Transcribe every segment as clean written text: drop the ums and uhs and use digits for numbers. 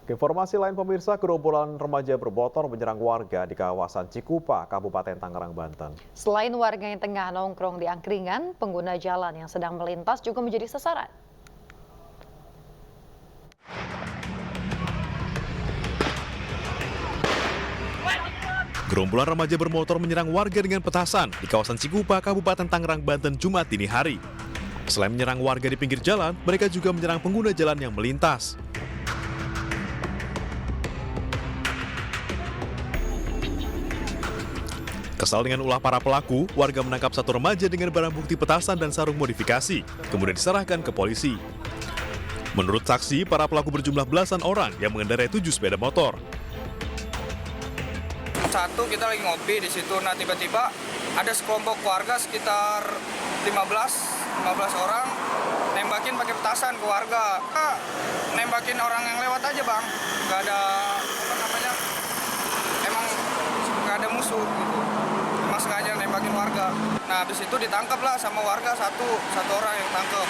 Informasi lain pemirsa, gerombolan remaja bermotor menyerang warga di kawasan Cikupa, Kabupaten Tangerang, Banten. Selain warga yang tengah nongkrong di angkringan, pengguna jalan yang sedang melintas juga menjadi sasaran. Gerombolan remaja bermotor menyerang warga dengan petasan di kawasan Cikupa, Kabupaten Tangerang, Banten, Jumat dini hari. Selain menyerang warga di pinggir jalan, mereka juga menyerang pengguna jalan yang melintas. Kesal dengan ulah para pelaku, warga menangkap satu remaja dengan barang bukti petasan dan sarung modifikasi, kemudian diserahkan ke polisi. Menurut saksi, para pelaku berjumlah belasan orang yang mengendarai 7 sepeda motor. Satu, kita lagi ngopi di situ, nah tiba-tiba ada sekelompok warga sekitar 15 orang nembakin pakai petasan ke warga. Nembakin orang yang lewat aja, Bang. Nggak ada emang nggak ada musuh gitu. Emang sengaja nembakin warga. Nah, habis itu ditangkap lah sama warga satu orang yang tangkap.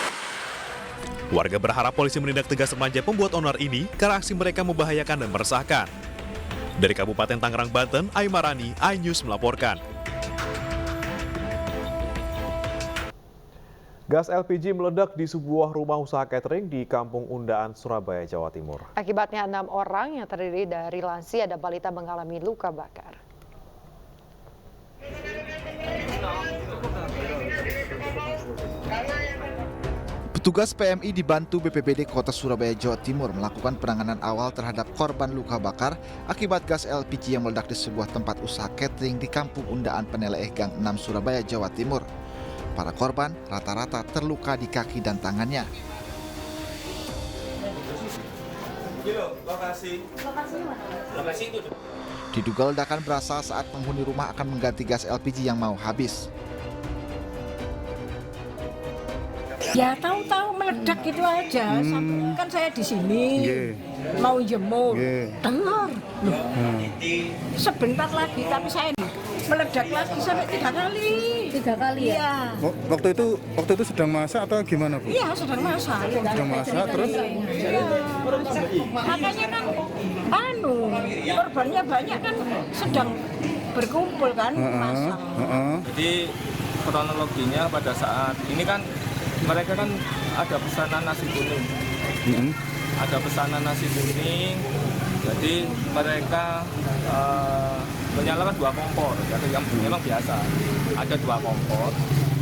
Warga berharap polisi menindak tegas remaja pembuat onar ini karena aksi mereka membahayakan dan meresahkan. Dari Kabupaten Tangerang, Banten, Aimarani, iNews melaporkan. Gas LPG meledak di sebuah rumah usaha catering di Kampung Undaan, Surabaya, Jawa Timur. Akibatnya 6 orang yang terdiri dari lansia dan balita mengalami luka bakar. Petugas PMI dibantu BPBD Kota Surabaya, Jawa Timur melakukan penanganan awal terhadap korban luka bakar akibat gas LPG yang meledak di sebuah tempat usaha catering di Kampung Undaan Peneleeh Gang 6 Surabaya, Jawa Timur. Para korban rata-rata terluka di kaki dan tangannya. Diduga ledakan berasal saat penghuni rumah akan mengganti gas LPG yang mau habis. Ya tahu-tahu meledak gitu aja. Kan saya di sini mau jemur, dengar sebentar lagi, tapi saya meledak lagi sampai 3 kali. 3 kali ya? Waktu itu sedang masak atau gimana, Bu? Iya, sedang masak. Sedang masak terus? Makanya kan korbannya banyak kan sedang berkumpul kan masak. Jadi kronologinya pada saat ini kan mereka kan ada pesanan nasi kuning. Ada pesanan nasi kuning. Jadi mereka menyalakan 2 kompor, jadi yang memang biasa. Ada 2 kompor.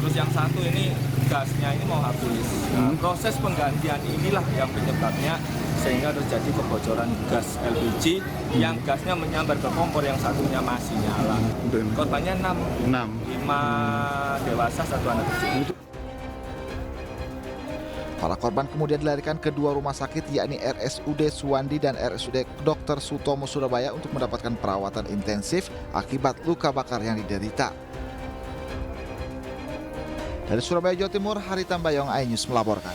Terus yang satu ini gasnya ini mau habis. Nah, proses penggantian inilah yang penyebabnya sehingga terjadi kebocoran gas LPG yang gasnya menyambar ke kompor yang satunya masih nyala. Korbannya 6. 5 dewasa, 1 anak kecil. Para korban kemudian dilarikan ke 2 rumah sakit yakni RSUD Suwandi dan RSUD Dr. Sutomo Surabaya untuk mendapatkan perawatan intensif akibat luka bakar yang diderita. Dari Surabaya, Jawa Timur, Hari Tambayong, iNews melaporkan.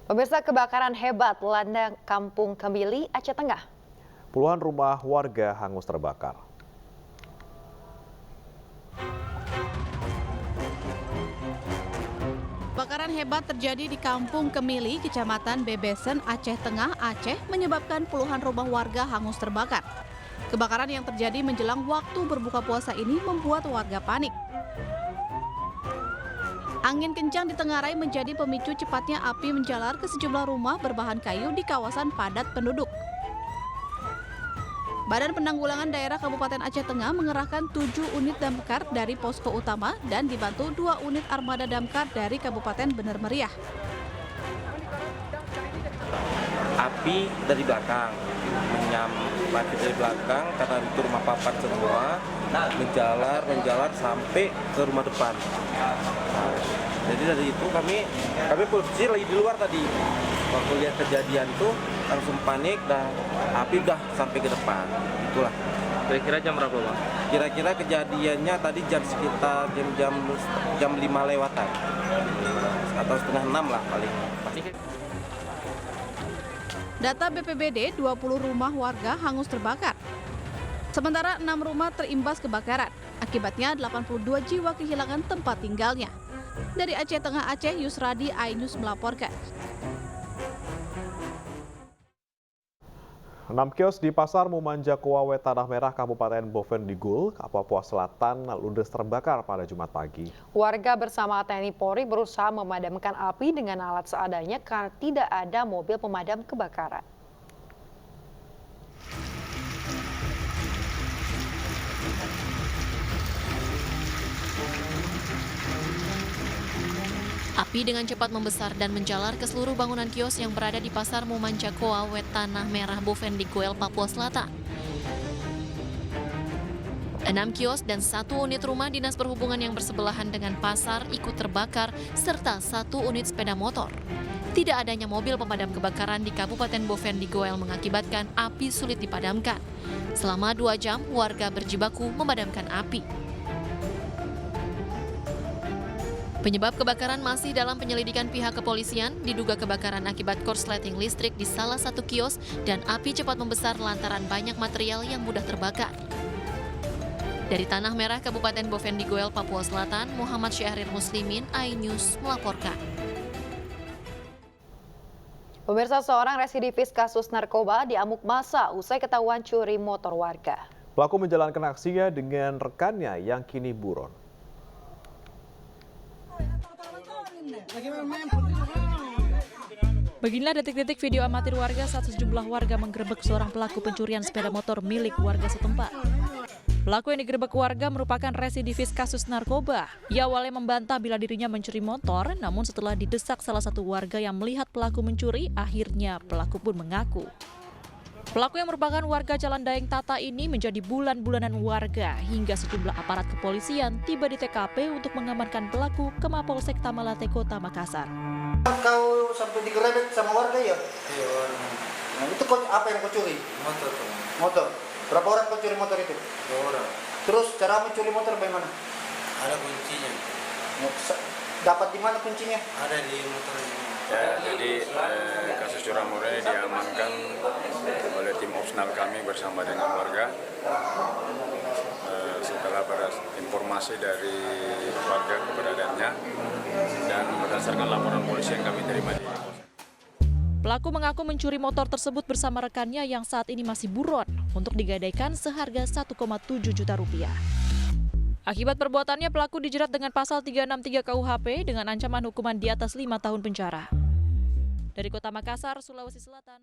Pemirsa, kebakaran hebat melanda Kampung Kemili, Aceh Tengah. Puluhan rumah warga hangus terbakar. Kebakaran hebat terjadi di Kampung Kemili, Kecamatan Bebesen, Aceh Tengah, Aceh, menyebabkan puluhan rumah warga hangus terbakar. Kebakaran yang terjadi menjelang waktu berbuka puasa ini membuat warga panik. Angin kencang di Tengarai menjadi pemicu cepatnya api menjalar ke sejumlah rumah berbahan kayu di kawasan padat penduduk. Badan Penanggulangan Daerah Kabupaten Aceh Tengah mengerahkan 7 unit damkar dari posko utama dan dibantu 2 unit armada damkar dari Kabupaten Bener Meriah. Api dari belakang, menyambar dari belakang karena itu rumah papat semua, menjalar sampai ke rumah depan. Nah, jadi dari itu kami posisi lagi di luar tadi. Waktu lihat kejadian tuh langsung panik dan api udah sampai ke depan. Itulah. Kira-kira jam berapa, Bang? Kira-kira kejadiannya tadi sekitar jam 5 lewatan. Atau setengah 6 lah paling. Data BPBD, 20 rumah warga hangus terbakar. Sementara 6 rumah terimbas kebakaran. Akibatnya 82 jiwa kehilangan tempat tinggalnya. Dari Aceh Tengah, Aceh, Yusradi, iNews melaporkan. 6 kios di Pasar Mumanjakowa, Tanah Merah, Kabupaten Bovendigul, Papua Selatan, ludes terbakar pada Jumat pagi. Warga bersama TNI Polri berusaha memadamkan api dengan alat seadanya karena tidak ada mobil pemadam kebakaran. Api dengan cepat membesar dan menjalar ke seluruh bangunan kios yang berada di Pasar Mumanjakowa, Tanah Merah, Bovendigul, Papua Selatan. 6 kios dan 1 unit rumah dinas perhubungan yang bersebelahan dengan pasar ikut terbakar, serta 1 unit sepeda motor. Tidak adanya mobil pemadam kebakaran di Kabupaten Bovendigul mengakibatkan api sulit dipadamkan. Selama 2 jam, warga berjibaku memadamkan api. Penyebab kebakaran masih dalam penyelidikan pihak kepolisian, diduga kebakaran akibat korsleting listrik di salah satu kios dan api cepat membesar lantaran banyak material yang mudah terbakar. Dari Tanah Merah, Kabupaten Bovendigul, Papua Selatan, Muhammad Syahrir Muslimin, iNews melaporkan. Pemirsa, seorang residivis kasus narkoba diamuk massa usai ketahuan curi motor warga. Pelaku menjalankan aksinya dengan rekannya yang kini buron. Beginilah detik-detik video amatir warga saat sejumlah warga menggerebek seorang pelaku pencurian sepeda motor milik warga setempat. Pelaku yang digerebek warga merupakan residivis kasus narkoba. Ia awalnya membantah bila dirinya mencuri motor, namun setelah didesak salah satu warga yang melihat pelaku mencuri, akhirnya pelaku pun mengaku. Pelaku yang merupakan warga Jalan Daeng Tata ini menjadi bulan-bulanan warga hingga sejumlah aparat kepolisian tiba di TKP untuk mengamankan pelaku ke Mapolsek Tamalate, Kota Makassar. Kau sampai digerebek sama warga ya? Iya. Nah, itu apa yang kau curi? Motor. Motor. Berapa orang kau curi motor itu? 2 orang. Terus cara mencuri motor bagaimana? Ada kuncinya. Dapat di mana kuncinya? Ada di motor ini. Ya, jadi kasus curanmor ini diamankan oleh tim opsional kami bersama dengan warga setelah informasi dari warga keberadaannya dan berdasarkan laporan polisi yang kami terima. Pelaku mengaku mencuri motor tersebut bersama rekannya yang saat ini masih buron untuk digadaikan seharga 1,7 juta rupiah. Akibat perbuatannya, pelaku dijerat dengan pasal 363 KUHP dengan ancaman hukuman di atas 5 tahun penjara. Dari Kota Makassar, Sulawesi Selatan.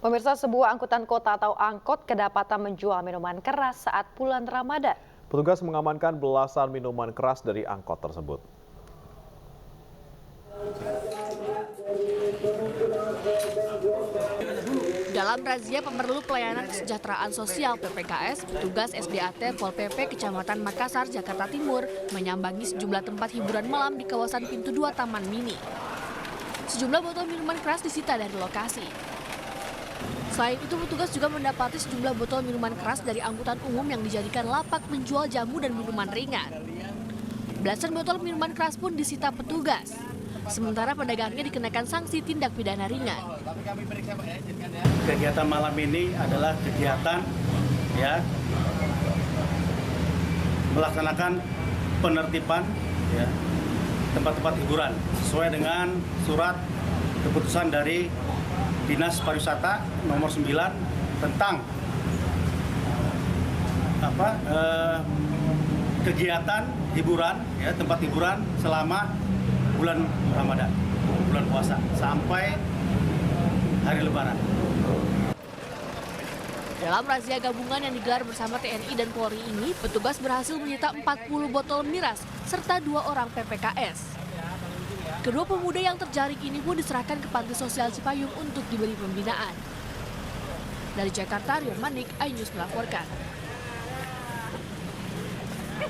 Pemirsa, sebuah angkutan kota atau angkot kedapatan menjual minuman keras saat bulan Ramadan. Petugas mengamankan belasan minuman keras dari angkot tersebut. Dalam razia Pemerlu Pelayanan Kesejahteraan Sosial (PPKS), petugas SDAT Pol PP Kecamatan Makassar, Jakarta Timur menyambangi sejumlah tempat hiburan malam di kawasan Pintu 2 Taman Mini. Sejumlah botol minuman keras disita dari lokasi. Selain itu, petugas juga mendapati sejumlah botol minuman keras dari angkutan umum yang dijadikan lapak menjual jamu dan minuman ringan. Belasan botol minuman keras pun disita petugas. Sementara pedagangnya dikenakan sanksi tindak pidana ringan. Kegiatan malam ini adalah kegiatan melaksanakan penertiban tempat-tempat hiburan sesuai dengan surat keputusan dari Dinas Pariwisata nomor 9 tentang kegiatan hiburan tempat hiburan selama bulan Ramadan, bulan puasa sampai hari Lebaran. Dalam razia gabungan yang digelar bersama TNI dan Polri ini, petugas berhasil menyita 40 botol miras serta 2 orang PPKS. Kedua pemuda yang terjaring ini pun diserahkan ke Panti Sosial Cipayung untuk diberi pembinaan. Dari Jakarta, Rion Manik, iNews melaporkan.